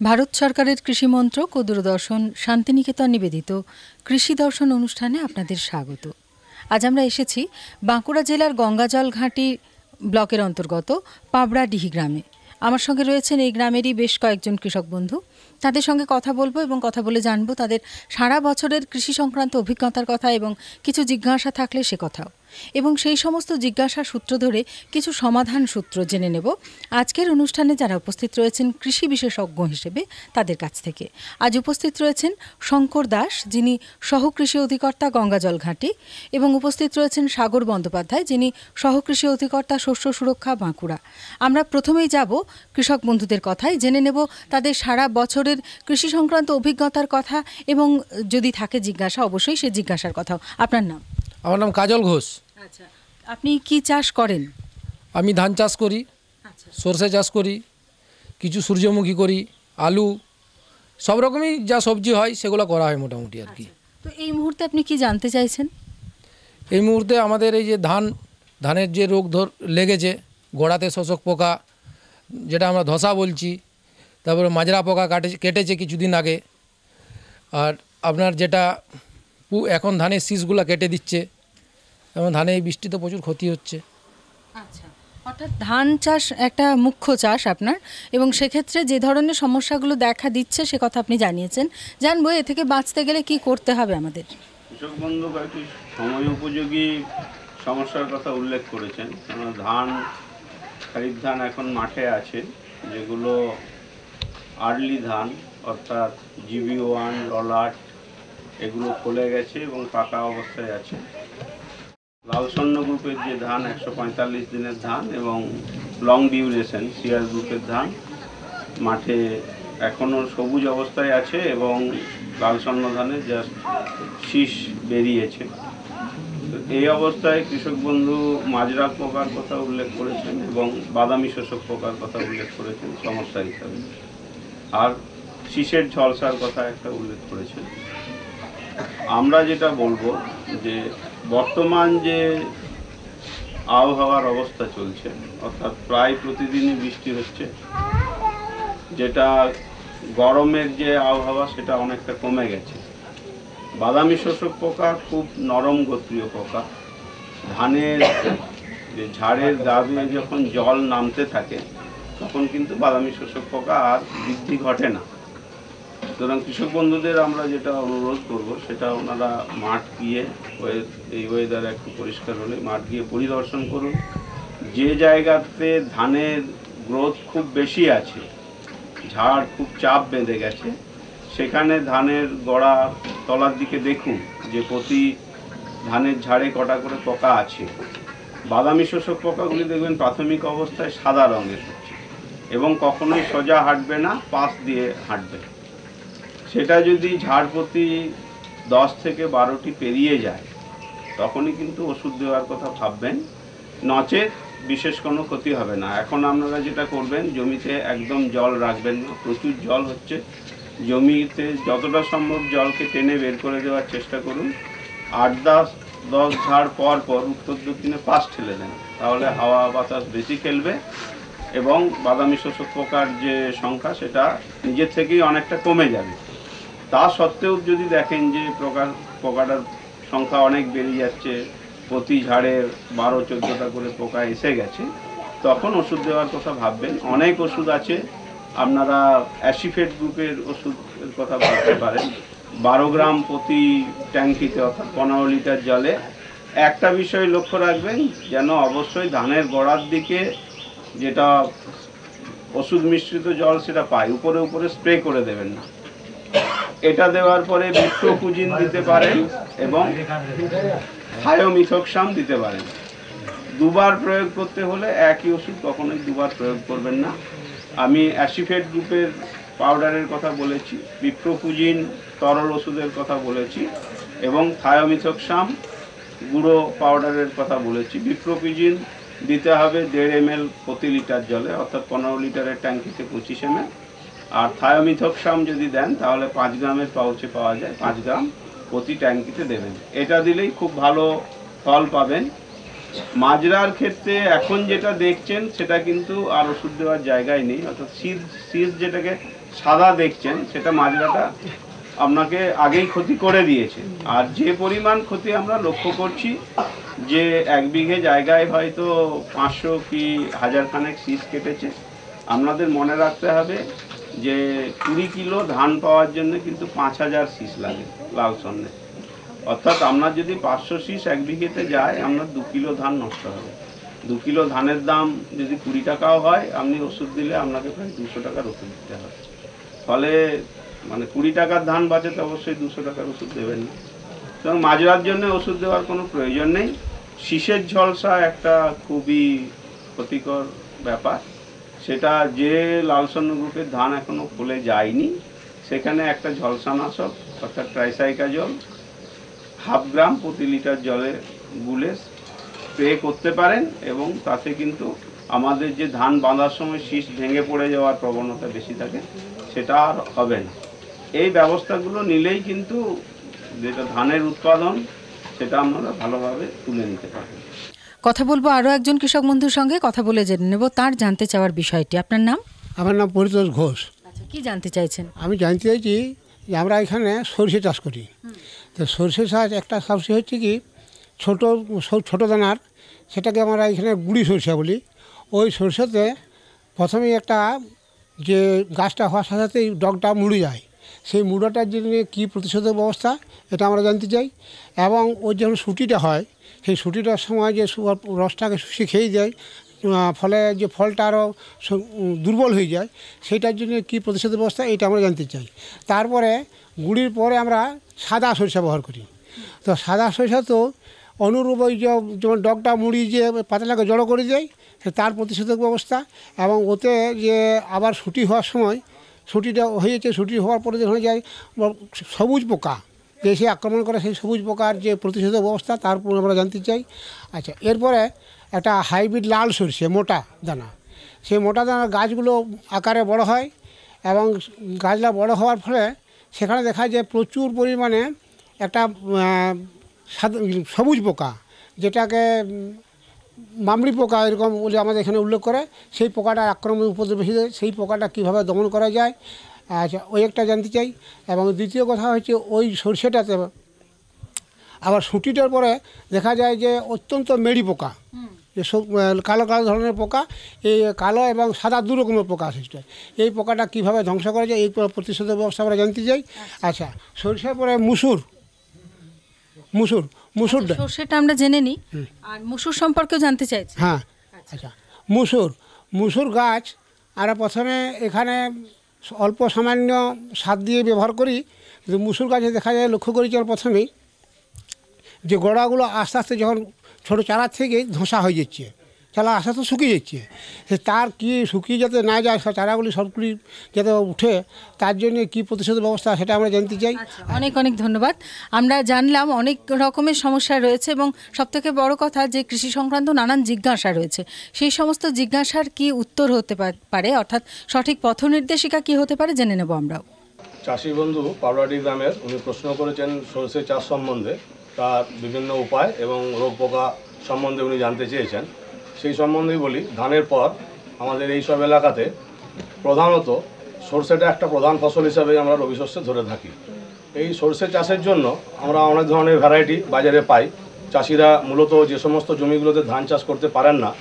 ভারত সরকারের কৃষি মন্ত্রক ও দূরদর্শন শান্তিনিকেতন নিবেদিত কৃষি দর্শন অনুষ্ঠানে আপনাদের স্বাগত। আজ আমরা এসেছি বাঁকুড়া জেলার গঙ্গাজল ঘাঁটি ব্লকের অন্তর্গত পাবড়াডিহি গ্রামে। আমার সঙ্গে রয়েছেন এই গ্রামেরই বেশ কয়েকজন কৃষক বন্ধু। তাদের সঙ্গে কথা বলবো এবং কথা বলে জানবো তাদের সারা বছরের কৃষি সংক্রান্ত অভিজ্ঞতার কথা এবং কিছু জিজ্ঞাসা থাকলে সে কথাও, এবং সেই সমস্ত জিজ্ঞাসার সূত্র ধরে কিছু সমাধান সূত্র জেনে নেব আজকের অনুষ্ঠানে যারা উপস্থিত রয়েছেন কৃষি বিশেষজ্ঞ হিসেবে তাদের কাছ থেকে। আজ উপস্থিত রয়েছেন শঙ্কর দাস, যিনি সহকৃষি অধিকর্তা গঙ্গাজল ঘাঁটি, এবং উপস্থিত রয়েছেন সাগর বন্দ্যোপাধ্যায়, যিনি সহকৃষি অধিকর্তা শস্য সুরক্ষা বাঁকুড়া। আমরা প্রথমেই যাব কৃষক বন্ধুদের কথায়, জেনে নেব তাদের সারা বছরের কৃষি সংক্রান্ত অভিজ্ঞতার কথা এবং যদি থাকে জিজ্ঞাসা অবশ্যই সে জিজ্ঞাসার কথাও। আপনার নাম? আমার নাম কাজল ঘোষ। আচ্ছা, আপনি কি চাষ করেন? আমি ধান চাষ করি, সরষে চাষ করি, কিছু সূর্যমুখী করি, আলু, সব রকমই যা সবজি হয় সেগুলো করা হয় মোটামুটি আর কি। তো এই মুহূর্তে আপনি কি জানতে চাইছেন? এই মুহূর্তে আমাদের এই যে ধানের যে রোগ লেগেছে, গোড়াতে শোষক পোকা, যেটা আমরা ধসা বলছি, তারপরে মাজরা পোকা কেটেছে কিছুদিন আগে, আর আপনার যেটা এখন ধানের শীষগুলো কেটে দিচ্ছে, এবং ধানে এই বৃষ্টিতে প্রচুর ক্ষতি হচ্ছে। আচ্ছা, অর্থাৎ ধান চাষ একটা মুখ্য চাষ আপনার, এবং সেক্ষেত্রে যে ধরনের সমস্যাগুলো দেখা দিচ্ছে সে কথা আপনি জানিয়েছেন। জানবো এ থেকে বাঁচতে গেলে কি করতে হবে আমাদের। কৃষক বন্ধু কয়েকটি সময় উপযোগী সমস্যার কথা উল্লেখ করেছেন। ধান, খারিফ ধান এখন মাঠে আছে, যেগুলো আর্লি ধান অর্থাৎ GB1, ললাট, এগুলো ফলে গেছে এবং পাকা অবস্থায় আছে। লাল স্বর্ণ গ্রুপের যে ধান 145 দিনের ধান এবং লং ডিউরেশন সিআর গ্রুপের ধান মাঠে এখনও সবুজ অবস্থায় আছে, এবং লাল স্বর্ণ ধানের জাস্ট শীষ বেরিয়েছে। এই অবস্থায় কৃষক বন্ধু মাজরা পোকার কথা উল্লেখ করেছেন এবং বাদামি শোষক পোকার কথা উল্লেখ করেছেন সমস্যা হিসাবে, আর শীষের ঝলসার কথা একটা উল্লেখ করেছেন। আমরা যেটা বলবো যে বর্তমান যে আবহাওয়ার অবস্থা চলছে, অর্থাৎ প্রায় প্রতিদিনই বৃষ্টি হচ্ছে, যেটা গরমের যে আবহাওয়া সেটা অনেকটা কমে গেছে। বাদামি শোষক পোকা খুব নরম গোত্রীয় পোকা। ধানের যে ঝাড়ের গা দিয়ে যখন জল নামতে থাকে তখন কিন্তু বাদামি শোষক পোকা আর বৃদ্ধি ঘটে না। সুতরাং কৃষক বন্ধুদের আমরা যেটা অনুরোধ করব সেটা ওনারা মাঠ গিয়ে, এই ওয়েদার একটু পরিষ্কার হলে মাঠ গিয়ে পরিদর্শন করুন। যে জায়গাতে ধানের গ্রোথ খুব বেশি আছে, ঝাড় খুব চাপ বেঁধে গেছে, সেখানে ধানের গোড়া তলার দিকে দেখুন যে প্রতি ধানের ঝাড়ে কটা করে পোকা আছে। বাদামি শোষক পোকাগুলি দেখবেন প্রাথমিক অবস্থায় সাদা রঙের হচ্ছে এবং কখনোই সোজা হাঁটবে না, পাশ দিয়ে হাঁটবে। সেটা যদি ঝাড় প্রতি 10 থেকে 12টি পেরিয়ে যায় তখনই কিন্তু ওষুধ দেওয়ার কথা ভাববেন, নচেত বিশেষ কোনো ক্ষতি হবে না। এখন আপনারা যেটা করবেন, জমিতে একদম জল রাখবেন না। প্রচুর জল হচ্ছে, জমিতে যতটা সম্ভব জলকে টেনে বের করে দেওয়ার চেষ্টা করুন। 8-10 ঝাড় পর পর উত্তর দক্ষিণে পাশ ঠেলে দেন, তাহলে হাওয়া বাতাস বেশি খেলবে এবং বাদামি শোষক পোকার যে সংখ্যা সেটা নিজের থেকেই অনেকটা কমে যাবে। তা সত্ত্বেও যদি দেখেন যে পোকাটার সংখ্যা অনেক বেড়ে যাচ্ছে, প্রতি ঝাড়ে 12-14টা করে পোকা এসে গেছে, তখন ওষুধ দেওয়ার কথা ভাববেন। অনেক ওষুধ আছে, আপনারা অ্যাসিফেট গ্রুপের ওষুধের কথা ভাবতে পারেন। 12 গ্রাম প্রতি ট্যাঙ্কিতে, অর্থাৎ 15 লিটার জলে। একটা বিষয় লক্ষ্য রাখবেন, যেন অবশ্যই ধানের গোড়ার দিকে যেটা ওষুধ মিশ্রিত জল সেটা পায়, উপরে উপরে স্প্রে করে দেবেন না। এটা দেওয়ার পরে বিপ্রোপুজিন দিতে পারেন এবং থায়োমিথক্সাম দিতে পারেন। দুবার প্রয়োগ করতে হলে একই ওষুধ কখনোই দুবার প্রয়োগ করবেন না। আমি অ্যাসিফেট গ্রুপের পাউডারের কথা বলেছি, বিপ্রোপুজিন তরল ওষুধের কথা বলেছি এবং থায়োমিথক্সাম গুঁড়ো পাউডারের কথা বলেছি। বিপ্রোপুজিন দিতে হবে 1.5 ml প্রতি লিটার জলে, অর্থাৎ 15 লিটারের ট্যাঙ্কিতে 25 ml। আর থায়োমিথক্সাম যদি দেন তাহলে 5 গ্রামের পাউচে পাওয়া যায়, 5 গ্রাম প্রতি ট্যাঙ্কিতে দেবেন। এটা দিলেই খুব ভালো ফল পাবেন। মাজরার ক্ষেত্রে এখন যেটা দেখছেন সেটা কিন্তু আর ওষুধ দেওয়ার জায়গায় নেই, অর্থাৎ শীষ যেটাকে সাদা দেখছেন সেটা মাজরাটা আপনাকে আগেই ক্ষতি করে দিয়েছে। আর যে পরিমাণ ক্ষতি আমরা লক্ষ্য করছি যে 1 বিঘে জায়গায় হয়তো 500 কি 1000 খানেক শীষ কেটেছে। আপনাদের মনে রাখতে হবে যে 20 কিলো ধান পাওয়ার জন্য কিন্তু 5000 শীষ লাগে লাল সন্নে, অর্থাৎ আপনার যদি 500 শীষ 1 বিঘেতে যায় আপনার 2 কিলো ধান নষ্ট হবে। 2 কিলো ধানের দাম যদি 20 টাকাও হয়, আপনি ওষুধ দিলে আপনাকে প্রায় 200 টাকার ওষুধ দিতে হবে। ফলে মানে 20 টাকার ধান বাঁচাতে অবশ্যই 200 টাকার ওষুধ দেবেন না। সুতরাং মাজরার জন্য ওষুধ দেওয়ার কোনো প্রয়োজন নেই। শীষের ঝলসা একটা খুবই ক্ষতিকর ব্যাপার, সেটা যে লালসন্ন গ্রুপের ধান এখনও ফলে যায়নি সেখানে একটা ঝলসানাশক অর্থাৎ ট্রাইসাইকাজল 1/2 গ্রাম প্রতি লিটার জলে গুলে স্প্রে করতে পারেন, এবং তাতে কিন্তু আমাদের যে ধান বাঁধার সময় শীষ ভেঙে পড়ে যাওয়ার প্রবণতা বেশি থাকে সেটা আর হবে না। এই ব্যবস্থাগুলো নিলেই কিন্তু যেটা ধানের উৎপাদন সেটা আপনারা ভালোভাবে তুলে নিতে পারবেন। কথা বলবো আরও একজন কৃষক বন্ধুর সঙ্গে, কথা বলে জেনে নেব তার জানতে চাওয়ার বিষয়টি। আপনার নাম? আমার নাম পরিতোষ ঘোষ। আচ্ছা, কি জানতে চাইছেন? আমি জানতে চাইছি যে আমরা এখানে সরষে চাষ করি, তো সরষে চাষ একটা সবজি হচ্ছে কি ছোটো দানার, সেটাকে আমরা এখানে গুড়ি সরষে বলি। ওই সরষেতে প্রথমেই একটা যে গাছটা হওয়ার সাথে সাথেই ডগটা মুড়ে যায়, সেই মুড়াটার জন্য কী প্রতিষেধক ব্যবস্থা এটা আমরা জানতে চাই। এবং ওর যখন শুটিটা হয় সেই শুটিটার সময় যে রসটাকে শুষে খেয়ে যায়, ফলে যে ফলটা আরও দুর্বল হয়ে যায়, সেইটার জন্য কী প্রতিষেধক ব্যবস্থা এটা আমরা জানতে চাই। তারপরে গুড়ির পরে আমরা সাদা সরিষা ব্যবহার করি। তো সাদা সরিষা তো অনুরূপ ওই যেমন ডগটা মুড়ি যে পাতাটাকে জড়ো করে দেয়, তার প্রতিষেধক ব্যবস্থা। এবং ওতে যে আবার শুটি হওয়ার সময় শুটিটা হয়েছে, শুটি হওয়ার পরে যখন যায় সবুজ পোকা যে সে আক্রমণ করে, সেই সবুজ পোকার যে প্রতিষেধক ব্যবস্থা তার উপর আমরা জানতে চাই। আচ্ছা, এরপরে একটা হাইব্রিড লাল সরষে মোটা দানা, সেই মোটা দানার গাছগুলো আকারে বড় হয়, এবং গাছটা বড় হওয়ার ফলে সেখানে দেখা যায় প্রচুর পরিমাণে একটা সবুজ পোকা, যেটাকে মামড়ি পোকা এরকম বলে আমাদের এখানে উল্লেখ করে, সেই পোকাটার আক্রমণ উপদ্রব বেশি দেয়। সেই পোকাটা কীভাবে দমন করা যায়, আচ্ছা ওই একটা জানতে চাই। এবং দ্বিতীয় কথা হচ্ছে ওই সরষেটাতে আবার শুটিটার পরে দেখা যায় যে অত্যন্ত মেড়ি পোকা, যে সব কালো কালো ধরনের পোকা, এই কালো এবং সাদা দু রকমের পোকা সৃষ্টি হয়। এই পোকাটা কীভাবে ধ্বংস করা যায় এই প্রতিষেধক ব্যবস্থা আমরা জানতে চাই। আচ্ছা, সরষের পরে মুসুর সর্ষেটা আমরা জেনে নিই, আর মুসুর সম্পর্কেও জানতে চাইছি। হ্যাঁ, আচ্ছা মুসুর গাছ আমরা প্রথমে এখানে অল্প সামান্য সার দিয়ে ব্যবহার করি। কিন্তু মুসুর গাছে দেখা যায়, লক্ষ্য করেছি প্রথমেই যে গোড়াগুলো আস্তে আস্তে যখন ছোটো চারা থেকে ধসা হয়ে যাচ্ছে, চারা আস্তে আস্তে শুকিয়ে যাচ্ছে, সে তার কি শুকিয়ে যাতে না যায়, চারাগুলি সবগুলি যাতে উঠে, তার জন্য কী প্রতিষেধক ব্যবস্থা সেটা আমরা জানতে চাই। অনেক অনেক ধন্যবাদ। আমরা জানলাম অনেক রকমের সমস্যা রয়েছে, এবং সবথেকে বড় কথা যে কৃষি সংক্রান্ত নানান জিজ্ঞাসা রয়েছে, সেই সমস্ত জিজ্ঞাসার কি উত্তর হতে পারে, অর্থাৎ সঠিক পথ নির্দেশিকা কী হতে পারে জেনে নেব আমরাও। চাষি বন্ধু পাউলাডি গ্রামের উনি প্রশ্ন করেছেন সরষে চাষ সম্বন্ধে, তার বিভিন্ন উপায় এবং রোগ পোকা সম্বন্ধে উনি জানতে চেয়েছেন। সেই সম্বন্ধেই বলি, ধানের পর আমাদের এই সব এলাকাতে প্রধানত সরষেটা একটা প্রধান ফসল হিসাবে আমরা রবি শস্যে ধরে থাকি। এই সরষে চাষের জন্য আমরা অনেক ধরনের ভ্যারাইটি বাজারে পাই। চাষিরা মূলত যে সমস্ত জমিগুলোতে ধান চাষ করতে পারেন না,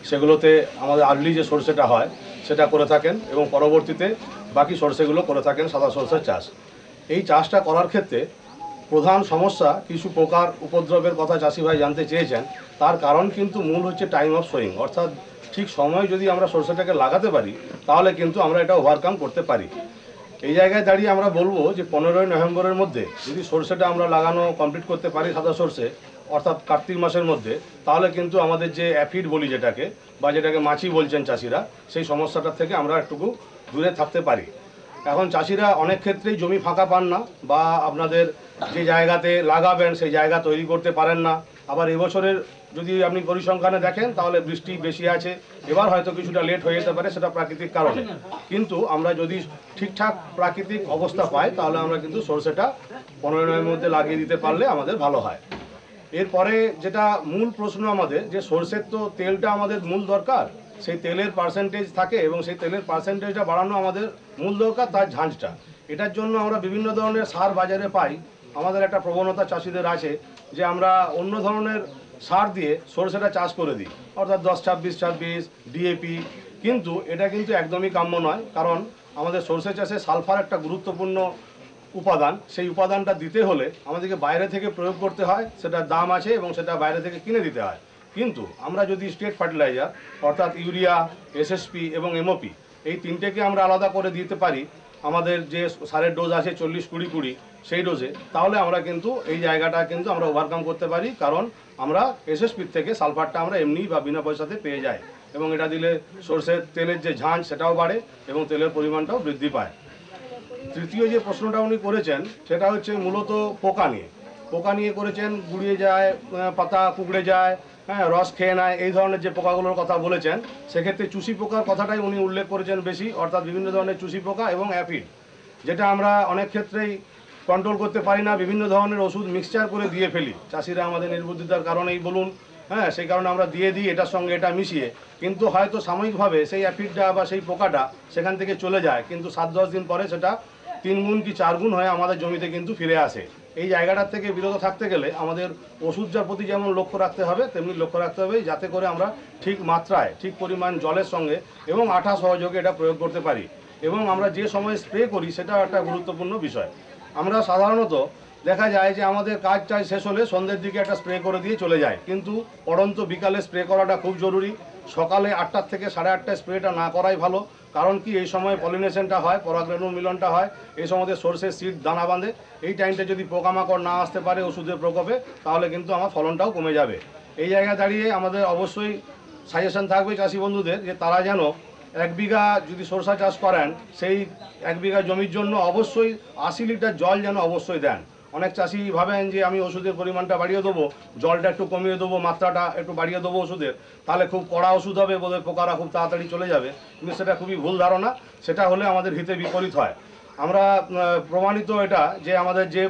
সেগুলোতে আমাদের আর্লি যে সরষেটা হয় সেটা করে থাকেন, এবং পরবর্তীতে বাকি সরষেগুলো করে থাকেন সাদা সরষের চাষ। এই চাষটা করার ক্ষেত্রে প্রধান সমস্যা কিছু পোকার উপদ্রবের কথা চাষি ভাই জানতে চেয়েছেন। তার কারণ কিন্তু মূল হচ্ছে টাইম অফ সোয়িং, অর্থাৎ ঠিক সময় যদি আমরা সরষেটাকে লাগাতে পারি তাহলে কিন্তু আমরা এটা ওভারকাম করতে পারি। এই জায়গায় দাঁড়িয়ে আমরা বলবো যে 15ই নভেম্বরের মধ্যে যদি সরষেটা আমরা লাগানো কমপ্লিট করতে পারি সাদা সরষে, অর্থাৎ কার্তিক মাসের মধ্যে, তাহলে কিন্তু আমাদের যে অ্যাফিড বলি যেটাকে, বা যেটাকে মাছি বলছেন চাষিরা, সেই সমস্যাটার থেকে আমরা একটুকু দূরে থাকতে পারি। এখন চাষিরা অনেক ক্ষেত্রেই জমি ফাঁকা পান না, বা আপনাদের যে জায়গাতে লাগাবেন সেই জায়গা তৈরি করতে পারেন না। আবার এবছরের যদি আপনি পরিসংখ্যানে দেখেন তাহলে বৃষ্টি বেশি আছে, এবার হয়তো কিছুটা লেট হয়ে যেতে পারে, সেটা প্রাকৃতিক কারণে। কিন্তু আমরা যদি ঠিকঠাক প্রাকৃতিক অবস্থা পাই তাহলে আমরা কিন্তু সরষেটা 15 দিনের মধ্যে লাগিয়ে দিতে পারলে আমাদের ভালো হয়। এরপরে যেটা মূল প্রশ্ন আমাদের, যে সরষের তো তেলটা আমাদের মূল দরকার, সেই তেলের পার্সেন্টেজ থাকে এবং সেই তেলের পার্সেন্টেজটা বাড়ানো আমাদের মূল দরকার, তার ঝাঁঝটা। এটার জন্য আমরা বিভিন্ন ধরনের সার বাজারে পাই। আমাদের একটা প্রবণতা চাষিদের আছে যে আমরা অন্য ধরনের সার দিয়ে সরষেটা চাষ করে দিই, অর্থাৎ 10-26-26 ডিএপি, কিন্তু এটা কিন্তু একদমই কাম্য নয়। কারণ আমাদের সরষে চাষে সালফার একটা গুরুত্বপূর্ণ উপাদান, সেই উপাদানটা দিতে হলে আমাদেরকে বাইরে থেকে প্রয়োগ করতে হয়, সেটার দাম আছে এবং সেটা বাইরে থেকে কিনে দিতে হয়। কিন্তু আমরা যদি স্টেট ফার্টিলাইজার অর্থাৎ ইউরিয়া, এসএসপি এবং এমওপি এই তিনটেকে আমরা আলাদা করে দিতে পারি, আমাদের যে সারের ডোজ আছে 40-20-20 সেই ডোজে, তাহলে আমরা কিন্তু এই জায়গাটা কিন্তু আমরা ওভারকাম করতে পারি। কারণ আমরা এসএসপির থেকে সালফারটা আমরা এমনি বা বিনা পয়সাতে পেয়ে যাই, এবং এটা দিলে সরষের তেলের যে ঝাঁঝ সেটাও বাড়ে এবং তেলের পরিমাণটাও বৃদ্ধি পায়। তৃতীয় যে প্রশ্নটা উনি করেছেন সেটা হচ্ছে মূলত পোকা নিয়ে। পোকা নিয়ে করেছেন, গুড়িয়ে যায়, পাতা কুকড়ে যায়, হ্যাঁ, রস খেয়ে নেয়, এই ধরনের যে পোকাগুলোর কথা বলেছেন, সেক্ষেত্রে চুষি পোকার কথাটাই উনি উল্লেখ করেছেন বেশি, অর্থাৎ বিভিন্ন ধরনের চুষি পোকা এবং অ্যাফিড, যেটা আমরা অনেক ক্ষেত্রেই কন্ট্রোল করতে পারি না, বিভিন্ন ধরনের ওষুধ মিক্সচার করে দিয়ে ফেলি চাষিরা, আমাদের নির্বুদ্ধিতার কারণেই বলুন, হ্যাঁ, সেই কারণে আমরা দিয়ে দিই এটার সঙ্গে এটা মিশিয়ে, কিন্তু হয়তো সাময়িকভাবে সেই অ্যাফিডটা বা সেই পোকাটা সেখান থেকে চলে যায়, কিন্তু 7-10 দিন পরে সেটা 3 গুণ কি 4 গুণ হয়ে আমাদের জমিতে কিন্তু ফিরে আসে। এই জায়গাটার থেকে বিরত থাকতে গেলে আমাদের ওষুধটার প্রতি যেমন লক্ষ্য রাখতে হবে, তেমনি লক্ষ্য রাখতে হবে যাতে করে আমরা ঠিক মাত্রায়, ঠিক পরিমাণ জলের সঙ্গে এবং আঠা সহযোগে এটা প্রয়োগ করতে পারি, এবং আমরা যে সময় স্প্রে করি সেটাও একটা গুরুত্বপূর্ণ বিষয়। আমরা সাধারণত দেখা যায় যে আমাদের কাজ শেষ হলে সন্ধ্যের দিকে একটা স্প্রে করে দিয়ে চলে যায়, কিন্তু পড়ন্ত বিকালে স্প্রে করাটা খুব জরুরি। সকালে 8টা থেকে 8:30টায় স্প্রেটা না করাই ভালো, কারণ কি এই সময় পলিনেশনটা হয়, পরাগরেণু মিলনটা হয়, এই সময় সরষের সিড দানা বাঁধে, এই টাইমটা যদি পোকামাকড় না আসতে পারে ওষুধের প্রকোপে, তাহলে কিন্তু আমার ফলনটাও কমে যাবে। এই জায়গায় দাঁড়িয়ে আমাদের অবশ্যই সাজেশন থাকবে চাষি বন্ধুদের যে তারা যেন 1 বিঘা যদি সরষা চাষ করেন, সেই 1 বিঘা জমির জন্য অবশ্যই 80 লিটার জল যেন অবশ্যই দেন। অনেক চাষি ভাবেন যে আমি ওষুধের পরিমাণটা বাড়িয়ে দেবো, জলটা একটু কমিয়ে দেবো, মাত্রাটা একটু বাড়িয়ে দেবো ওষুধের, তাহলে খুব কড়া ওষুধ হবে, বোধহয় পোকারা খুব তাড়াতাড়ি চলে যাবে, কিন্তু সেটা খুবই ভুল ধারণা। সেটা হলে আমাদের হিতে বিপরীত হয়। আমরা প্রমাণিত এটা যে আমাদের যে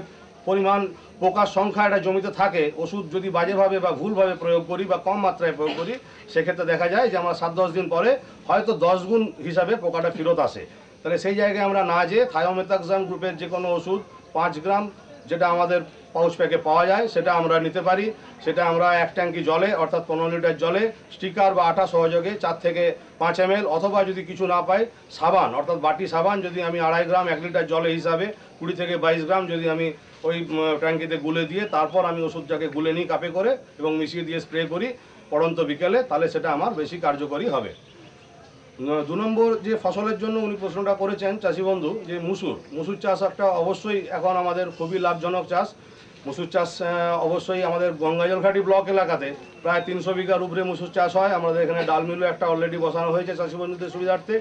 পরিমাণ পোকার সংখ্যা এটা জমিতে থাকে, ওষুধ যদি বাজেভাবে বা ভুলভাবে প্রয়োগ করি বা কম মাত্রায় প্রয়োগ করি, সেক্ষেত্রে দেখা যায় যে আমরা 7-10 দিন পরে হয়তো 10 গুণ হিসাবে পোকাটা ফেরত আসে। তাহলে সেই জায়গায় আমরা না যেয়ে থায়োমেথাক্সাম গ্রুপের যে কোনো ওষুধ 5 গ্রাম যেটা আমাদের পাউচ প্যাকে পাওয়া যায় সেটা আমরা নিতে পারি। সেটা আমরা 1 ট্যাঙ্কি জলে অর্থাৎ 15 লিটার জলে স্টিকার বা আঠা সহযোগে 4 থেকে 5 ml, অথবা যদি কিছু না পাই সাবান অর্থাৎ বাটি সাবান যদি আমি 2.5 গ্রাম 1 লিটার জলে হিসাবে 20 থেকে 22 গ্রাম যদি আমি ওই ট্যাঙ্কিতে গুলে দিয়ে তারপর আমি ওষুধটাকে গুলে নিই কাপে করে এবং মিশিয়ে দিয়ে স্প্রে করি পড়ন্ত বিকেলে, তাহলে সেটা আমার বেশি কার্যকরী হবে। 2 নম্বর যে ফসলের জন্য উনি প্রশ্নটা করেছেন চাষি বন্ধু, যে মুসুর চাষ একটা অবশ্যই এখন আমাদের খুবই লাভজনক চাষ। মুসুর চাষ অবশ্যই আমাদের গঙ্গাজলঘাটি ব্লক এলাকাতে প্রায় 300 বিঘার উপরে মুসুর চাষ হয়। আমাদের এখানে ডাল মিলও একটা অলরেডি বসানো হয়েছে চাষি বন্ধুদের সুবিধার্থে।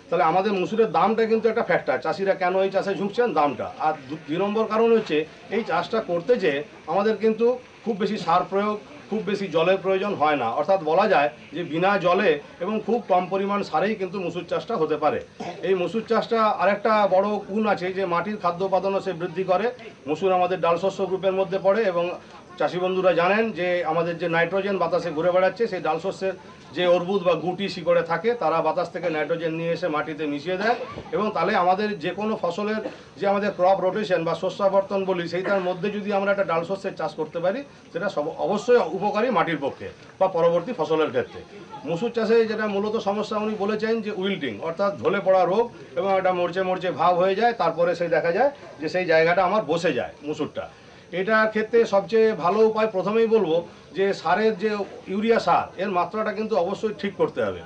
তাহলে আমাদের মুসুরের দামটা কিন্তু একটা ফ্যাক্টর, চাষিরা কেন এই চাষে ঝুঁকছেন দামটা। আর 2 নম্বর কারণ হচ্ছে এই চাষটা করতে যে আমাদের কিন্তু খুব বেশি সার প্রয়োগ, খুব বেশি জলের প্রয়োজন হয় না, অর্থাৎ বলা যায় যে বিনা জলে এবং খুব কম পরিমাণ সারেই কিন্তু মুসুর চাষটা হতে পারে। এই মুসুর চাষটা আরেকটা বড় গুণ আছে যে মাটির খাদ্য উপাদানও সে বৃদ্ধি করে। মুসুর আমাদের ডাল শস্য গ্রুপের মধ্যে পড়ে এবং চাষি বন্ধুরা জানেন যে আমাদের যে নাইট্রোজেন বাতাসে ঘুরে বেড়াচ্ছে, সেই ডাল শস্যের যে অর্বুদ বা গুটি শিকড়ে থাকে তারা বাতাস থেকে নাইট্রোজেন নিয়ে এসে মাটিতে মিশিয়ে দেয়, এবং তাহলে আমাদের যে কোনো ফসলের যে আমাদের ক্রপ রোটেশন বা শস্যাবর্তন বলি, সেইটার মধ্যে যদি আমরা একটা ডাল শস্যের চাষ করতে পারি সেটা অবশ্যই উপকারী মাটির পক্ষে বা পরবর্তী ফসলের ক্ষেত্রে। মুসুর চাষে যেটা মূলত সমস্যা উনি বলেছেন যে উইল্টিং অর্থাৎ ঝলে পড়া রোগ, এবং এটা মরচে মরচে ভাব হয়ে যায়, তারপরে সেই দেখা যায় যে সেই জায়গাটা আমার বসে যায় মুসুরটা। এটার ক্ষেত্রে সবচেয়ে ভালো উপায় প্রথমেই বলবো যে সারের যে ইউরিয়া সার এর মাত্রাটা কিন্তু অবশ্যই ঠিক করতে হবে।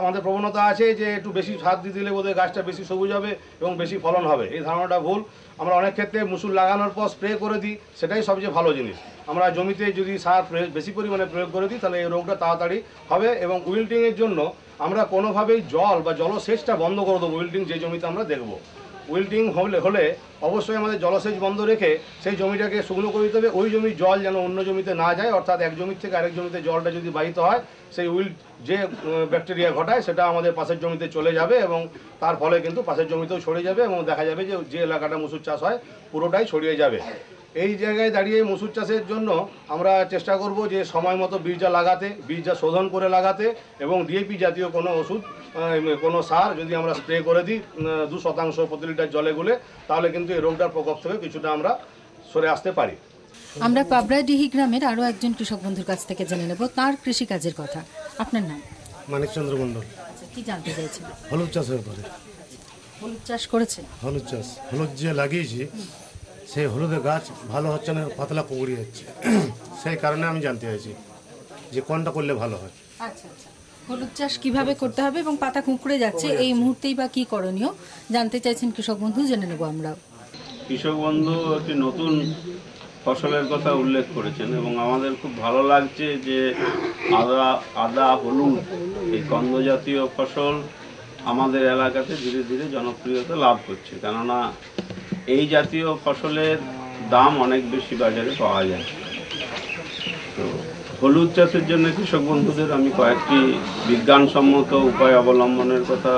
আমাদের প্রবণতা আছে যে একটু বেশি সার দিয়ে দিলে বোধহয় গাছটা বেশি সবুজ হবে এবং বেশি ফলন হবে, এই ধারণাটা ভুল। আমরা অনেক ক্ষেত্রে মুসুর লাগানোর পর স্প্রে করে দিই, সেটাই সবচেয়ে ভালো জিনিস। আমরা জমিতে যদি সার বেশি পরিমাণে প্রয়োগ করে দিই তাহলে এই রোগটা তাড়াতাড়ি হবে। এবং উইল্টিংয়ের জন্য আমরা কোনোভাবেই জল বা জলসেচটা বন্ধ করে দেবো উইল্টিং যে জমিতে আমরা দেখব। উইল্টিং হলে অবশ্যই আমাদের জলসেচ বন্ধ রেখে সেই জমিটাকে শুকনো করে দিতে হবে। ওই জমির জল যেন অন্য জমিতে না যায়, অর্থাৎ এক জমির থেকে আরেক জমিতে জলটা যদি বাহিত হয় সেই যে ব্যাকটেরিয়া ঘটায় সেটা আমাদের পাশের জমিতে চলে যাবে এবং তার ফলে কিন্তু পাশের জমিতেও ছড়িয়ে যাবে এবং দেখা যাবে যে এলাকাটা মুসুর চাষ হয় পুরোটাই ছড়িয়ে যাবে। এই জায়গায় দাঁড়িয়ে মসুর চাষের জন্য আমরা চেষ্টা করব যে সময় মতো বীজটা লাগাতে, বীজটা শোধন করে লাগাতে এবং ডিএপি জাতীয় কোনো ওষুধ, কোনো সার যদি আমরা স্প্রে করে দিই 2% প্রতি লিটার জলে গুলে, তাহলে কিন্তু এই রোগটার প্রকোপ থেকে কিছুটা আমরা সরে আসতে পারি। আমরা পাবরাডিহি গ্রামের আরও একজন কৃষক বন্ধুর কাছ থেকে জেনে নেব তার কৃষিকাজের কথা। আপনার নাম? মানিকচন্দ্র মণ্ডল। আচ্ছা, কি জানতে চাইছেন? হলুদ চাষের ব্যাপারে। হলুদ চাষ করেছেন? হলুদ চাষ, হলুদ যে লাগিয়েছি সেই হলুদের গাছ ভালো হচ্ছে না, পাতলা কুঁকড়ি যাচ্ছে। সেই কারণে আমি জানতে চাইছি যে কোনটা করলে ভালো হয়। আচ্ছা আচ্ছা, হলুদ চাষ কিভাবে করতে হবে এবং পাতা কুঁকড়ে যাচ্ছে এই মুহূর্তেই বা কি করণীয় জানতে চাইছেন কৃষক বন্ধু, জেনে নেব আমরা। কৃষক বন্ধু একটি নতুন ফসলের কথা উল্লেখ করেছেন এবং আমাদের খুব ভালো লাগছে যে আদা হলুদ এই কন্দ জাতীয় ফসল আমাদের এলাকাতে ধীরে ধীরে জনপ্রিয়তা লাভ করছে, কেননা এই জাতীয় ফসলের দাম অনেক বেশি বাজারে পাওয়া যায়। তো হলুদ চাষের জন্য কৃষক বন্ধুদের আমি কয়েকটি বিজ্ঞানসম্মত উপায় অবলম্বনের কথা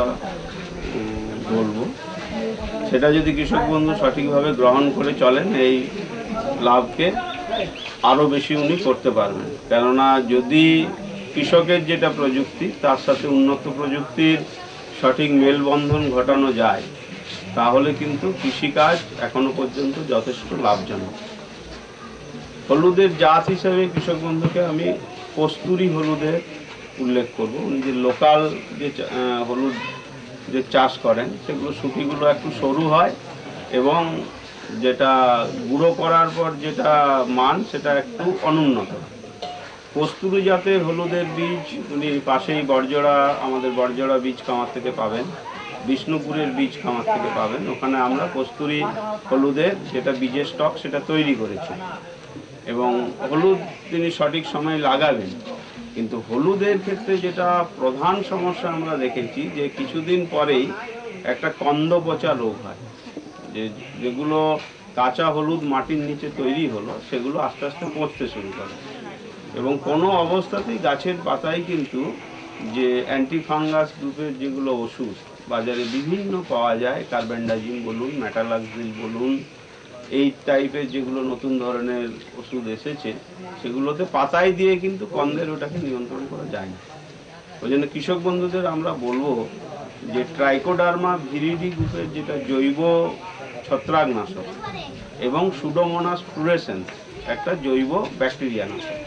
বলবো। সেটা যদি কৃষক বন্ধু সঠিকভাবে গ্রহণ করে চলেন, এই লাভকে আরও বেশি উনি করতে পারবেন। কেননা যদি কৃষকের যেটা প্রযুক্তি তার সাথে উন্নত প্রযুক্তির সঠিক মেলবন্ধন ঘটানো যায়, তাহলে কিন্তু কৃষিকাজ এখনো পর্যন্ত যথেষ্ট লাভজনক। হলুদের জাত হিসেবে কৃষক বন্ধুকে আমি কস্তুরি হলুদের উল্লেখ করব। উনি যে লোকাল যে হলুদ যে চাষ করেন সেগুলো সুটিগুলো একটু সরু হয় এবং যেটা গুঁড়ো করার পর যেটা মান সেটা একটু অনুন্নত। কস্তুরি জাতের হলুদের বীজ উনি পাশেই বড়জোড়া, আমাদের বড়জোড়া বীজ খামার থেকে পাবেন, বিষ্ণুপুরের বীজ খামার থেকে পাবেন। ওখানে আমরা কস্তুরি হলুদের যেটা বীজের স্টক সেটা তৈরি করেছি এবং হলুদ তিনি সঠিক সময় লাগাবেন। কিন্তু হলুদের ক্ষেত্রে যেটা প্রধান সমস্যা আমরা দেখেছি যে কিছুদিন পরেই একটা কন্দ পচা রোগ হয়, যেগুলো কাঁচা হলুদ মাটির নিচে তৈরি হলো সেগুলো আস্তে আস্তে পচতে শুরু করে এবং কোনো অবস্থাতেই গাছের পাতায় কিন্তু যে অ্যান্টিফাঙ্গাস গ্রুপের যেগুলো ওষুধ বাজারে বিভিন্ন পাওয়া যায়, কার্বেন্ডাজিম বলুন, মেটালাক্সিল বলুন, এই টাইপের যেগুলো নতুন ধরনের ওষুধ এসেছে সেগুলোতে পাতায় দিয়ে কিন্তু কন্দের ওটাকে নিয়ন্ত্রণ করা যায় না। ওই জন্য কৃষক বন্ধুদের আমরা বলবো যে ট্রাইকোডার্মা ভিরিডি গ্রুপের যেটা জৈব ছত্রাকনাশক এবং সুডোমোনাস ফ্লুরেসেন্স একটা জৈব ব্যাকটেরিয়া নাশক,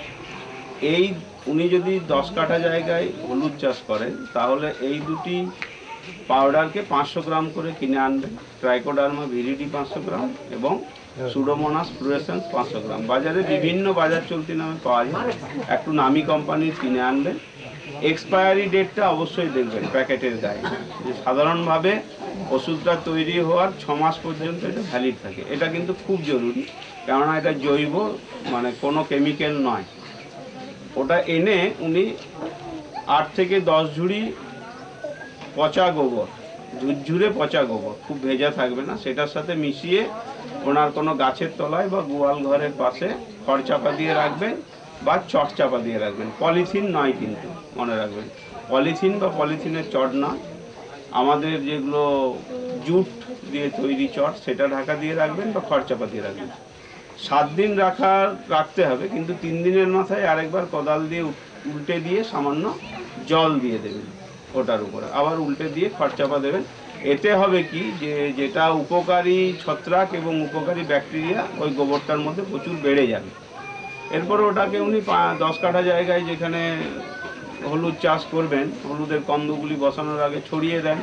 এই উনি যদি 10 কাঠা জায়গায় হলুদ চাষ করেন তাহলে এই দুটি পাউডারকে 500 গ্রাম করে কিনে আনবেন। ট্রাইকোডার্মা ভিরিডি 500 গ্রাম এবং সুডোমোনাস ফ্লুরেসেন্স 500 গ্রাম। বাজারে বিভিন্ন বাজার চলতি নামে পাওয়া যায়, একটু নামি কোম্পানির কিনে আনবেন। এক্সপায়ারি ডেটটা অবশ্যই দেখবেন প্যাকেটের গায়ে, যে সাধারণভাবে ওষুধটা তৈরি হওয়ার 6 মাস পর্যন্ত এটা ভ্যালিড থাকে। এটা কিন্তু খুব জরুরি, কেননা এটা জৈব, মানে কোনো কেমিক্যাল নয়। ওটা এনে উনি 8 থেকে 10 ঝুড়ি পচা গোবর, ঝুরঝুরে পচা গোবর, খুব ভেজা থাকবে না, সেটার সাথে মিশিয়ে ওনার কোনো গাছের তলায় বা গোয়াল ঘরের পাশে খড় চাপা দিয়ে রাখবেন বা চট চাপা দিয়ে রাখবেন। পলিথিন নয় কিন্তু, মনে রাখবেন, পলিথিন বা পলিথিনের চট নয়, আমাদের যেগুলো জুট দিয়ে তৈরি চট সেটা ঢাকা দিয়ে রাখবেন বা খড় চাপা দিয়ে রাখবেন। 7 দিন রাখতে হবে, কিন্তু 3 দিনের মাথায় আরেকবার কোদাল দিয়ে উল্টে দিয়ে সামান্য জল দিয়ে দেবেন ওটার উপরে, আবার উল্টে দিয়ে খড় চাপা দেবেন। এতে হবে কি, যে যেটা উপকারী ছত্রাক এবং উপকারী ব্যাকটেরিয়া ওই গোবরটার মধ্যে প্রচুর বেড়ে যাবে। এরপর ওটাকে উনি 10 কাঠা জায়গায় যেখানে হলুদ চাষ করবেন, হলুদের কন্দগুলি বসানোর আগে ছড়িয়ে দেন।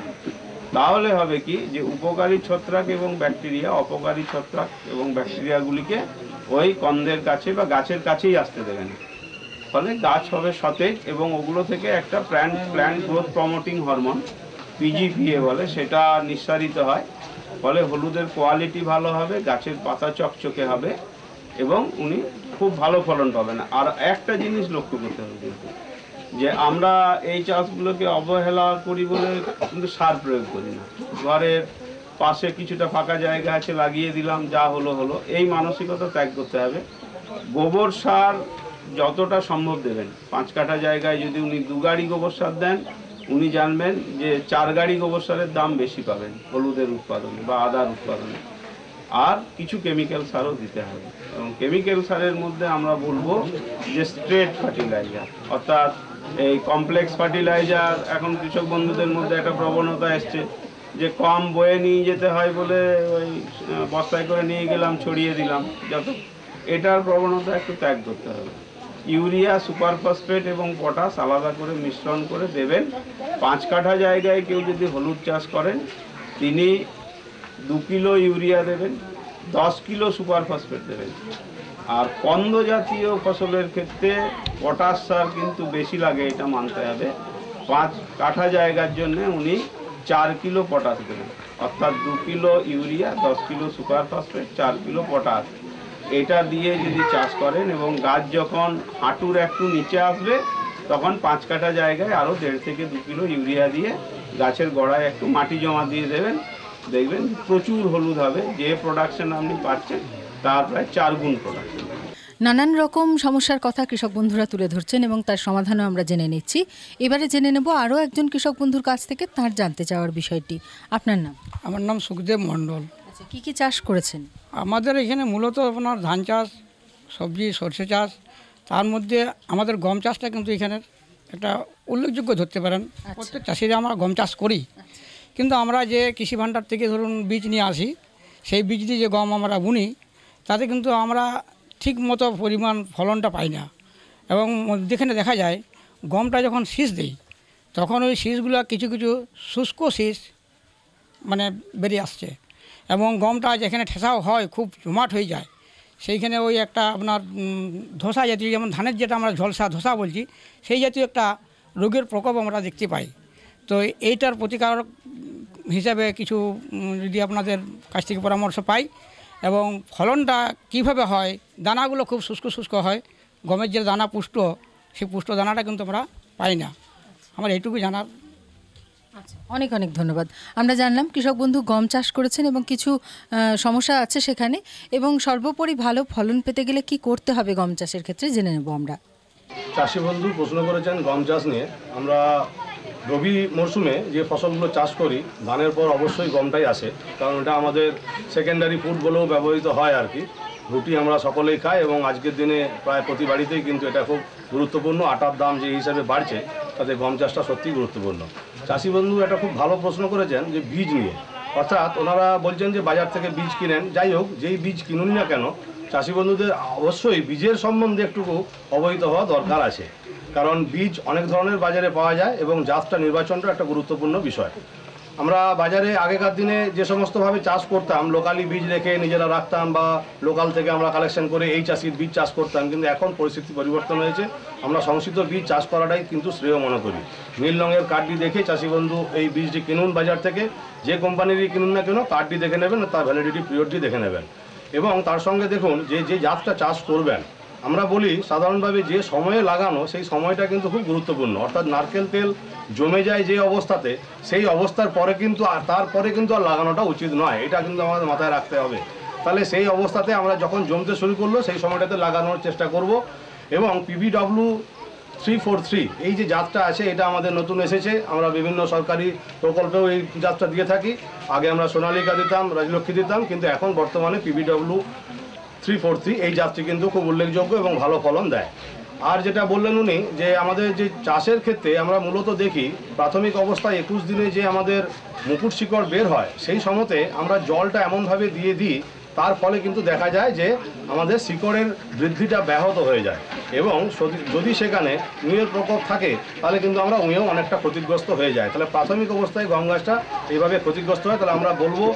তাহলে হবে কি, যে উপকারী ছত্রাক এবং ব্যাকটেরিয়া, অপকারী ছত্রাক এবং ব্যাকটেরিয়াগুলিকে ওই কন্দের কাছে বা গাছের কাছেই আসতে দেবেন। ফলে গাছ হবে সতেজ এবং ওগুলো থেকে একটা প্ল্যান্ট গ্রোথ প্রমোটিং হরমোন পিজিপিএ বলে সেটা নিঃসারিত হয়। ফলে হলুদের কোয়ালিটি ভালো হবে, গাছের পাতা চকচকে হবে এবং উনি খুব ভালো ফলন পাবেন। আর একটা জিনিস লক্ষ্য করতে হবে কিন্তু, যে আমরা এই চাষগুলোকে অবহেলা করি বলে কিন্তু সার প্রয়োগ করি না। ঘরের পাশে কিছুটা ফাঁকা জায়গা আছে, লাগিয়ে দিলাম, যা হলো হলো, এই মানসিকতা ত্যাগ করতে হবে। গোবর সার যতটা সম্ভব দেবেন। 5 কাঠা জায়গায় যদি উনি 2 গাড়ি গোবর সার দেন, উনি জানবেন যে 4 গাড়ি গোবর সারের দাম বেশি পাবেন হলুদের উৎপাদনে বা আদার উৎপাদনে। আর কিছু কেমিক্যাল সারও দিতে হবে। এবং কেমিক্যাল সারের মধ্যে আমরা বলবো যে স্ট্রেট ফার্টিলাইজার, অর্থাৎ এই কমপ্লেক্স ফার্টিলাইজার এখন কৃষক বন্ধুদের মধ্যে একটা প্রবণতা এসছে যে কম বয়ে নিয়ে যেতে হয় বলে ওই বস্তায় করে নিয়ে গেলাম, ছড়িয়ে দিলাম, যত এটার প্রবণতা একটু ত্যাগ করতে হবে। ইউরিয়া, সুপার ফসফেট এবং পটাশ আলাদা করে মিশ্রণ করে দেবেন। 5 কাঠা জায়গায় কেউ যদি হলুদ চাষ করেন তিনি 2 কিলো ইউরিয়া দেবেন, 10 কিলো সুপার ফসফেট দেবেন। আর কন্দ জাতীয় ফসলের ক্ষেত্রে পটাশ সার কিন্তু বেশি লাগে, এটা মানতে হবে। 5 কাঠা জায়গার জন্য উনি 4 কিলো পটাশ দেবেন, অর্থাৎ 2 kilo urea, 10 kilo super phosphate, 4 kilo potash. এটা দিয়ে যদি চাষ করেন এবং গাছ যখন হাঁটুর একটু নিচে আসবে তখন 5 কাঠা জায়গায় আরও 1.5 থেকে 2 কিলো ইউরিয়া দিয়ে গাছের গোড়ায় একটু মাটি জমা দিয়ে দেবেন, দেখবেন প্রচুর হলুদ হবে। যে প্রোডাকশন আপনি পাচ্ছেন তার প্রায় 4 গুণ প্রোডাকশন। নানান রকম সমস্যার কথা কৃষক বন্ধুরা তুলে ধরছেন এবং তার সমাধানও আমরা জেনে নিচ্ছি। এবারে জেনে নেব আরও একজন কৃষক বন্ধুর কাছ থেকে তার জানতে চাওয়ার বিষয়টি। আপনার নাম? আমার নাম সুখদেব মণ্ডল। আচ্ছা, কী কী চাষ করেছেন? আমাদের এখানে মূলত আপনার ধান চাষ, সবজি, সর্ষে চাষ, তার মধ্যে আমাদের গম চাষটা কিন্তু এখানে একটা উল্লেখযোগ্য ধরতে পারেন। প্রত্যেক চাষিরা আমরা গম চাষ করি, কিন্তু আমরা যে কৃষি ভাণ্ডার থেকে ধরুন বীজ নিয়ে আসি, সেই বীজ দিয়ে যে গম আমরা বুনি তাতে কিন্তু আমরা ঠিক মতো পরিমাণ ফলনটা পাই না। এবং যেখানে দেখা যায় গমটা যখন শীষ দেই তখন ওই শীষগুলো কিছু কিছু শুষ্ক শীষ মানে বেরিয়ে আসছে, এবং গমটা যেখানে ঠেসাও হয় খুব জমাট হয়ে যায়, সেইখানে ওই একটা আপনার ধসা জাতীয়, যেমন ধানের যেটা আমরা ঝলসা ধসা বলছি, সেই জাতীয় একটা রোগের প্রকোপ আমরা দেখতে পাই। তো এইটার প্রতিকার হিসাবে কিছু যদি আপনাদের কাছ থেকে পরামর্শ পাই, এবং ফলনটা কিভাবে হয়, দানাগুলো খুব শুষ্ক শুষ্ক হয়, গমের যে দানা পুষ্ট, সেই পুষ্ট দানাটা কিন্তু আমরা পাই না। আমার এইটুকু জানার। আচ্ছা, অনেক অনেক ধন্যবাদ। আমরা জানলাম কৃষক বন্ধু গম চাষ করেছেন এবং কিছু সমস্যা আছে সেখানে, এবং সর্বোপরি ভালো ফলন পেতে গেলে কি করতে হবে গম চাষের ক্ষেত্রে জেনে নেব আমরা। চাষি বন্ধু প্রশ্ন করেছেন গম চাষ নিয়ে। আমরা রবি মরশুমে যে ফসলগুলো চাষ করি ধানের পর অবশ্যই গমটাই আসে, কারণ এটা আমাদের সেকেন্ডারি ফুড বলেও ব্যবহৃত হয় আর কি। রুটি আমরা সকলেই খাই এবং আজকের দিনে প্রায় প্রতি বাড়িতেই কিন্তু এটা খুব গুরুত্বপূর্ণ। আটার দাম যে হিসাবে বাড়ছে তাতে গম চাষটা সত্যিই গুরুত্বপূর্ণ। চাষি বন্ধু একটা খুব ভালো প্রশ্ন করেছেন যে বীজ নিয়ে, অর্থাৎ ওনারা বলছেন যে বাজার থেকে বীজ কিনেন। যাই হোক, যেই বীজ কিনুন না কেন চাষি বন্ধুদের অবশ্যই বীজের সম্বন্ধে একটুকু অবহিত হওয়া দরকার আছে, কারণ বীজ অনেক ধরনের বাজারে পাওয়া যায় এবং জাতটা নির্বাচনটা একটা গুরুত্বপূর্ণ বিষয়। আমরা বাজারে আগেকার দিনে যে সমস্তভাবে চাষ করতাম, লোকালি বীজ রেখে নিজেরা রাখতাম বা লোকাল থেকে আমরা কালেকশন করে এই চাষির বীজ চাষ করতাম, কিন্তু এখন পরিস্থিতি পরিবর্তন হয়েছে। আমরা সংশোধিত বীজ চাষ করাটাই কিন্তু শ্রেয় মনে করি। নীল রঙের কার্ডটি দেখে চাষি বন্ধু এই বীজটি কিনুন বাজার থেকে, যে কোম্পানিরই কিনুন না কেন কার্ডটি দেখে নেবেন, তার ভ্যালিডিটি পিরিয়ডটি দেখে নেবেন, এবং তার সঙ্গে দেখুন যে জাতটা চাষ করবেন। আমরা বলি সাধারণভাবে যে সময়ে লাগানো সেই সময়টা কিন্তু খুব গুরুত্বপূর্ণ, অর্থাৎ নারকেল তেল জমে যায় যে অবস্থাতে, সেই অবস্থার পরে কিন্তু তারপরে কিন্তু আর লাগানোটা উচিত নয়, এটা কিন্তু আমাদের মাথায় রাখতে হবে। তাহলে সেই অবস্থাতে আমরা যখন জমতে শুরু করলো সেই সময়টাতে লাগানোর চেষ্টা করব। এবং PBW343 এই যে জাতটা আছে এটা আমাদের নতুন এসেছে, আমরা বিভিন্ন সরকারি প্রকল্পেও এই জাতটা দিয়ে থাকি। আগে আমরা সোনালিকা দিতাম, রাজলক্ষ্মী দিতাম, কিন্তু এখন বর্তমানে PBW343 এই জাতটি কিন্তু খুব উল্লেখযোগ্য এবং ভালো ফলন দেয়। আর যেটা বললেন উনি যে আমাদের যে চাষের ক্ষেত্রে আমরা মূলত দেখি প্রাথমিক অবস্থায় 21 দিনে যে আমাদের মুকুট শিকড় বের হয় সেই সময়তে আমরা জলটা এমনভাবে দিয়ে দিই, তার ফলে কিন্তু দেখা যায় যে আমাদের শিকড়ের বৃদ্ধিটা ব্যাহত হয়ে যায়, এবং যদি সেখানে উঁইয়ের প্রকোপ থাকে তাহলে কিন্তু আমরা উঁইয়েও অনেকটা ক্ষতিগ্রস্ত হয়ে যায়। তাহলে প্রাথমিক অবস্থায় গম গাছটা এইভাবে ক্ষতিগ্রস্ত হয়, তাহলে আমরা বলবো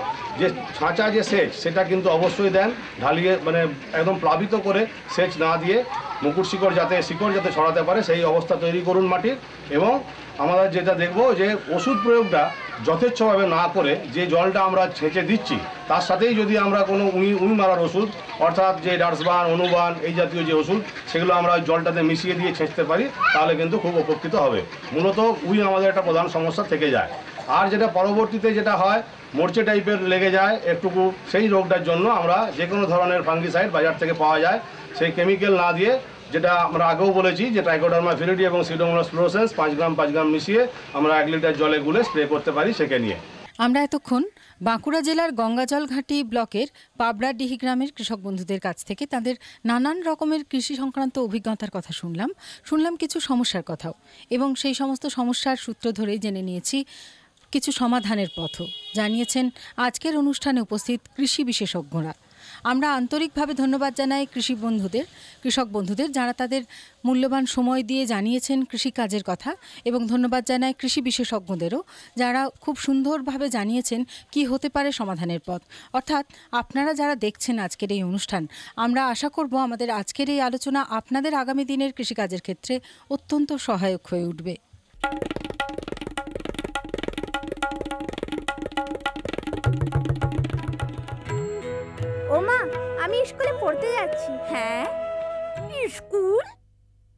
যে ছাঁচা যে সেচ সেটা কিন্তু অবশ্যই দেন, ঢালিয়ে মানে একদম প্লাবিত করে সেচ না দিয়ে মুকুট শিকড় যাতে ছড়াতে পারে সেই অবস্থা তৈরি করুন মাটির। এবং আমরা যেটা দেখব যে ওষুধ প্রয়োগটা যথেচ্ছভাবে না করে যে জলটা আমরা ছেঁচে দিচ্ছি তার সাথেই যদি আমরা কোনো উই মারার ওষুধ, অর্থাৎ যে ডার্সবান, অনুবান এই জাতীয় যে ওষুধ সেগুলো আমরা জলটাতে মিশিয়ে দিয়ে ছেঁচতে পারি, তাহলে কিন্তু খুব উপকৃত হবে। মূলত উই আমাদের একটা প্রধান সমস্যা থেকে যায়। আর যেটা পরবর্তীতে যেটা হয় মরচে টাইপের লেগে যায় একটুকু, সেই রোগটার জন্য আমরা যে কোনো ধরনের ফাঙ্গিসাইড বাজার থেকে পাওয়া যায়, সেই কেমিক্যাল না দিয়ে যেটা আমরা আগেও বলেছি যে ট্রাইকোডার্মা ভিরিডি এবং সিউডোমোনাস ফ্লোরোসেন্স 5 গ্রাম মিশিয়ে আমরা 1 লিটার জলে গুলে স্প্রে করতে পারি সেকে নিয়ে। আমরা এতক্ষণ বাঁকুড়া জেলার গঙ্গাজলঘাটি ব্লকের পাবড়াডিহি গ্রামের কৃষক বন্ধুদের কাছ থেকে তাদের নানান রকমের কৃষি সংক্রান্ত অভিজ্ঞতার কথা শুনলাম কিছু সমস্যার কথাও, এবং সেই সমস্ত সমস্যার সূত্র ধরেই জেনে নিয়েছি কিছু সমাধানের পথও জানিয়েছেন আজকের অনুষ্ঠানে উপস্থিত কৃষি বিশেষজ্ঞরা। আমরা আন্তরিকভাবে ধন্যবাদ জানাই কৃষক বন্ধুদের যারা তাদের মূল্যবান সময় দিয়ে জানিয়েছেন কৃষিকাজের কথা, এবং ধন্যবাদ জানাই কৃষি বিশেষজ্ঞদেরও যারা খুব সুন্দরভাবে জানিয়েছেন কি হতে পারে সমাধানের পথ। অর্থাৎ আপনারা যারা দেখছেন আজকের এই অনুষ্ঠান, আমরা আশা করব আমাদের আজকের এই আলোচনা আপনাদের আগামী দিনের কৃষিকাজের ক্ষেত্রে অত্যন্ত সহায়ক হয়ে উঠবে। ওমা, আমি স্কুলে পড়তে যাচ্ছি। হ্যাঁ, স্কুল?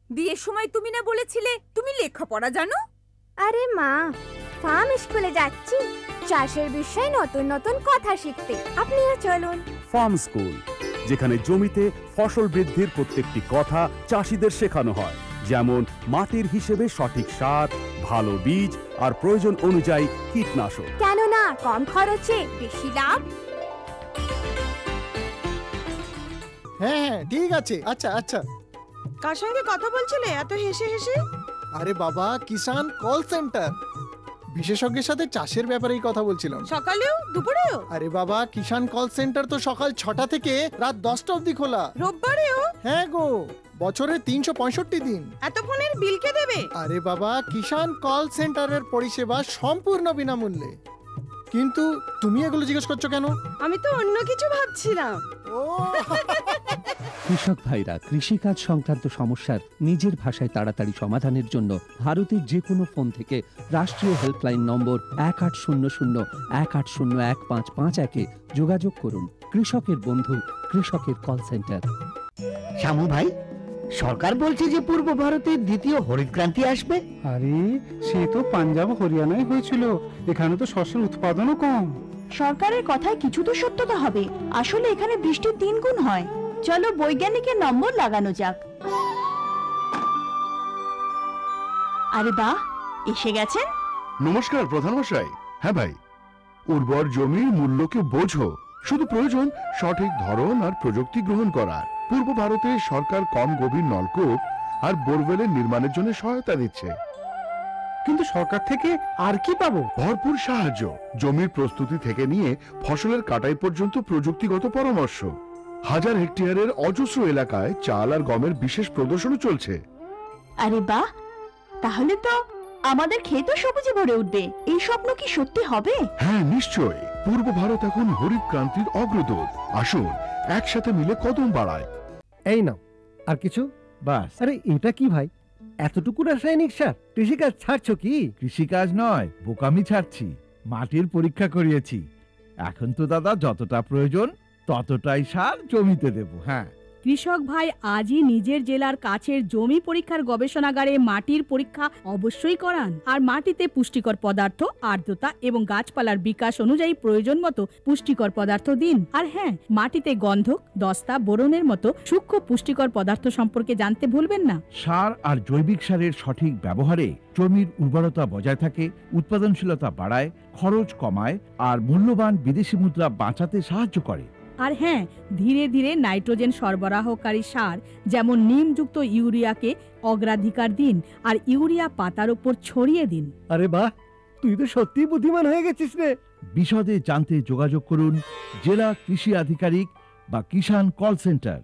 বিয়ের সময় তুমি না বলেছিলে তুমি লেখাপড়া জানো? আরে মা, ফার্ম স্কুলে যাচ্ছি চাষের বিষয়ে নতুন নতুন কথা শিখতে। আপনিও চলুন। ফার্ম স্কুল, যেখানে জমিতে ফসল বৃদ্ধির প্রত্যেকটি কথা চাষিদের শেখানো হয়, যেমন মাটির হিসেবে সঠিক সার, ভালো বীজ আর প্রয়োজন অনুযায়ী কীটনাশক। কেননা কম খরচে বেশি লাভ। হ্যাঁ, ঠিক আছে। আচ্ছা আচ্ছা, কার সঙ্গে কথা বলছিলে এত হেসে হেসে? আরে বাবা, কিষান কল সেন্টার, বিশেষজ্ঞের সাথে চাষের ব্যাপারেই কথা বলছিলাম। সকালেও দুপুরেও? আরে বাবা, কিষান কল সেন্টার তো সকাল 6টা থেকে রাত 10টা অবধি খোলা। রোববারেও? হ্যাঁ গো, বছরে 365 দিন। এত ফোনের বিল কে দেবে? আরে বাবা, কিষান কল সেন্টারের পরিষেবা সম্পূর্ণ বিনামূল্যে। কিন্তু তুমি এগুলো জিজ্ঞেস করছো কেন? আমি তো অন্য কিছু ভাবছিলাম। ও কৃষক ভাইরা কৃষিকাজ সংক্রান্ত সমস্যার নিজের ভাষায় তাড়াতাড়ি সমাধানের জন্য ভারতের যে কোনো ফোন থেকে রাষ্ট্রীয় হেল্পলাইন নম্বর 1800-180-15551-এ যোগাযোগ করুন। কৃষকের বন্ধু, কৃষকের কল সেন্টার। শ্যামু ভাই, সরকার বলছে যে পূর্ব ভারতে দ্বিতীয় হরিত ক্রান্তি আসবে। আরে সে তো পাঞ্জাব হরিয়ানায় হয়েছিল, এখানে তো শস্যের উৎপাদনও কম। সরকারের কথায় কিছু তো সত্যতা হবে। আসলে এখানে বৃষ্টির 3 গুণ হয়। চলো বৈজ্ঞানিকের নম্বর লাগানো যাক। আরে বাহ, এসে গেছেন। নমস্কার প্রধানমশাই। হ্যাঁ ভাই, উর্বর জমির মূল্যকে বোঝো, শুধু প্রয়োজন সঠিক ধরন আর প্রযুক্তি গ্রহণ করার। পূর্ব ভারতে সরকার কম গভীর নলকূপ আর বোরওয়েলের নির্মাণের জন্য সহায়তা দিচ্ছে। কিন্তু সরকার থেকে আর কি পাবো? ভরপুর সাহায্য, জমির প্রস্তুতি থেকে নিয়ে ফসলের কাটাই পর্যন্ত প্রযুক্তিগত পরামর্শ। 1000 হেক্টয়ারের অজস্র এলাকায় চাল আর গমের বিশেষ প্রদর্শনী চলছে। আরে বাহ, তাহলে তো আমাদের ক্ষেত সবুজে ভরে উঠবে। এই স্বপ্ন কি সত্যি হবে? হ্যাঁ নিশ্চয়, পূর্ব ভারত এখন হরিত ক্রান্তির অগ্রদূত। আসুন একসাথে মিলে কদম বাড়ায়। এই নাও, আর কিছু? বাস। আরে এটা কি ভাই, এতটুকু রাসায়নিক সার? কৃষিকাজ ছাড়ছো কি? কৃষিকাজ নয়, বোকামি ছাড়ছি। মাটির পরীক্ষা করিয়েছি। এখন তো দাদা যতটা প্রয়োজন ততটাই সার জমিতে দেব। হ্যাঁ, কৃষক ভাই আজই নিজের জেলার কাছের জমি পরীক্ষার গবেষণাগারে মাটির পরীক্ষা অবশ্যই করান। আর মাটিতে পুষ্টিকর পদার্থ, আর্দ্রতা এবং গাছপালার বিকাশ অনুযায়ী প্রয়োজন মতো পুষ্টিকর পদার্থ দিন। আর হ্যাঁ, মাটিতে গন্ধক, দস্তা, বোরনের মতো সূক্ষ্ম পুষ্টিকর পদার্থ সম্পর্কে জানতে ভুলবেন না। সার আর জৈবিক সারের সঠিক ব্যবহারে জমির উর্বরতা বজায় থাকে, উৎপাদনশীলতা বাড়ায়, খরচ কমায় আর মূল্যবান বিদেশি মুদ্রা বাঁচাতে সাহায্য করে। আর হ্যাঁ, ধীরে ধীরে নাইট্রোজেন সরবরাহকারী সার যেমন নিমযুক্ত ইউরিয়াকে অগ্রাধিকার দিন আর ইউরিয়া পাতার উপর ছড়িয়ে দিন। আরে বাহ, তুই তো সত্যি বুদ্ধিমান হয়ে গেছিস রে। বিশদে জানতে যোগাযোগ করুন জেলা কৃষি আধিকারিক বা কিষান কল সেন্টার।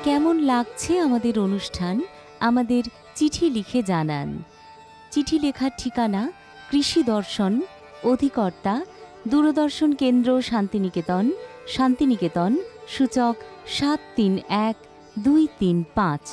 কেমন লাগছে আমাদের অনুষ্ঠান? আমাদের চিঠি লিখে জানান। চিঠি লেখার ঠিকানা কৃষি দর্শন, অধিকর্তা দূরদর্শন কেন্দ্র, শান্তিনিকেতন, শান্তিনিকেতন, সূচক 731235।